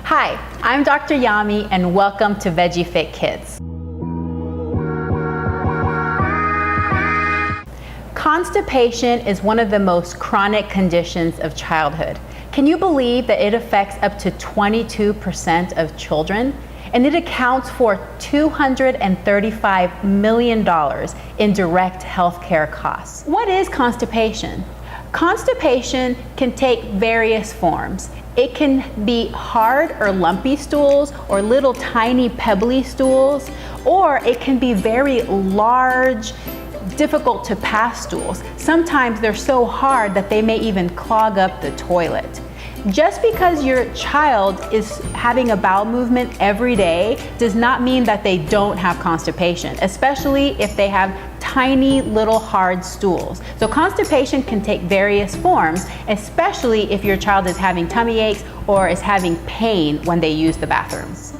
Hi, I'm Dr. Yami and welcome to Veggie Fit Kids. Constipation is one of the most chronic conditions of childhood. Can you believe that it affects up to 22% of children? And it accounts for $235 million in direct healthcare costs. What is constipation? Constipation can take various forms. It can be hard or lumpy stools or little tiny pebbly stools, or it can be very large, difficult to pass stools. Sometimes they're so hard that they may even clog up the toilet. Just because your child is having a bowel movement every day does not mean that they don't have constipation, especially if they have tiny little hard stools. So constipation can take various forms, especially if your child is having tummy aches or is having pain when they use the bathrooms.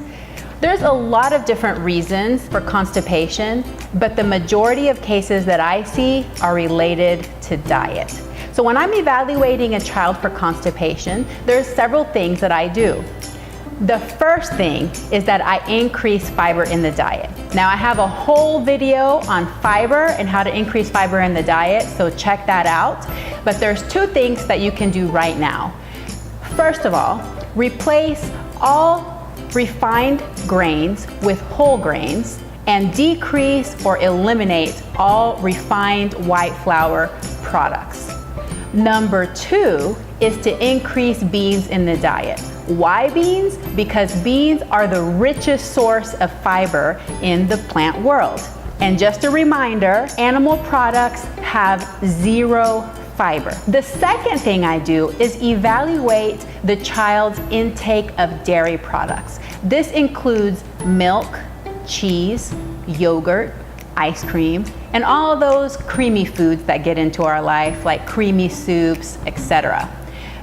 There's a lot of different reasons for constipation, but the majority of cases that I see are related to diet. So when I'm evaluating a child for constipation, there's several things that I do. The first thing is that I increase fiber in the diet. Now I have a whole video on fiber and how to increase fiber in the diet, so check that out. But there's two things that you can do right now. First of all, replace all refined grains with whole grains and decrease or eliminate all refined white flour products. Number two is to increase beans in the diet. Why beans? Because beans are the richest source of fiber in the plant world. And just a reminder, animal products have zero fiber. The second thing I do is evaluate the child's intake of dairy products. This includes milk, cheese, yogurt, ice cream, and all of those creamy foods that get into our life, like creamy soups, etc.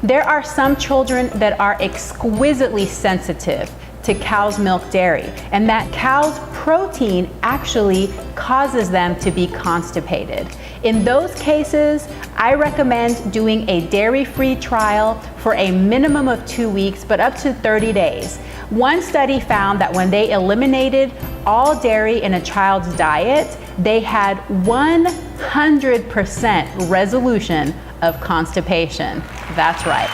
There are some children that are exquisitely sensitive to cow's milk dairy, and that cow's protein actually causes them to be constipated. In those cases, I recommend doing a dairy-free trial for a minimum of 2 weeks, but up to 30 days. One study found that when they eliminated all dairy in a child's diet, they had 100% resolution of constipation. That's right.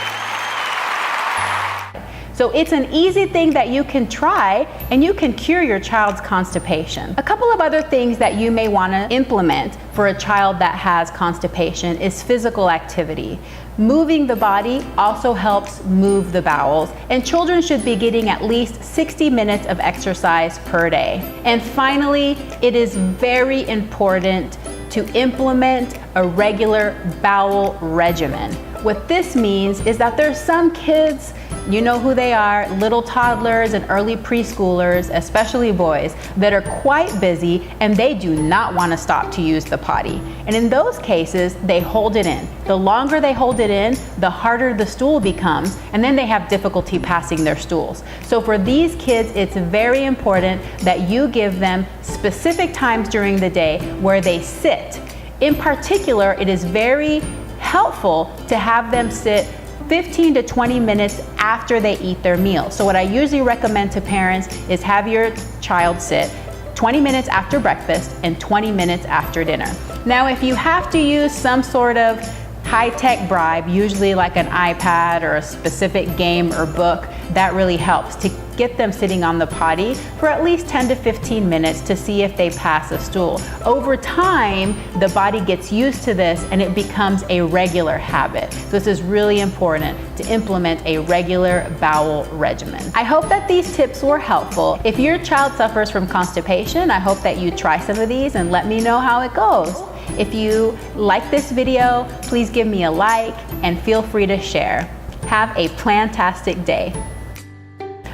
So it's an easy thing that you can try and you can cure your child's constipation. A couple of other things that you may want to implement for a child that has constipation is physical activity. Moving the body also helps move the bowels, and children should be getting at least 60 minutes of exercise per day. And finally, it is very important to implement a regular bowel regimen. What this means is that there's some kids, you know who they are, little toddlers and early preschoolers, especially boys, that are quite busy and they do not want to stop to use the potty. And in those cases, they hold it in. The longer they hold it in, the harder the stool becomes, and then they have difficulty passing their stools. So for these kids, it's very important that you give them specific times during the day where they sit. In particular, it is very helpful to have them sit 15 to 20 minutes after they eat their meal. So what I usually recommend to parents is have your child sit 20 minutes after breakfast and 20 minutes after dinner. Now, if you have to use some sort of high-tech bribe, usually like an iPad or a specific game or book, that really helps to get them sitting on the potty for at least 10 to 15 minutes to see if they pass a stool. Over time, the body gets used to this and it becomes a regular habit. So this is really important to implement a regular bowel regimen. I hope that these tips were helpful. If your child suffers from constipation, I hope that you try some of these and let me know how it goes. If you like this video, please give me a like and feel free to share. Have a plantastic day.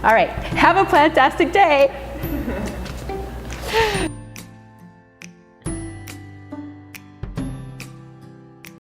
All right, have a plantastic day.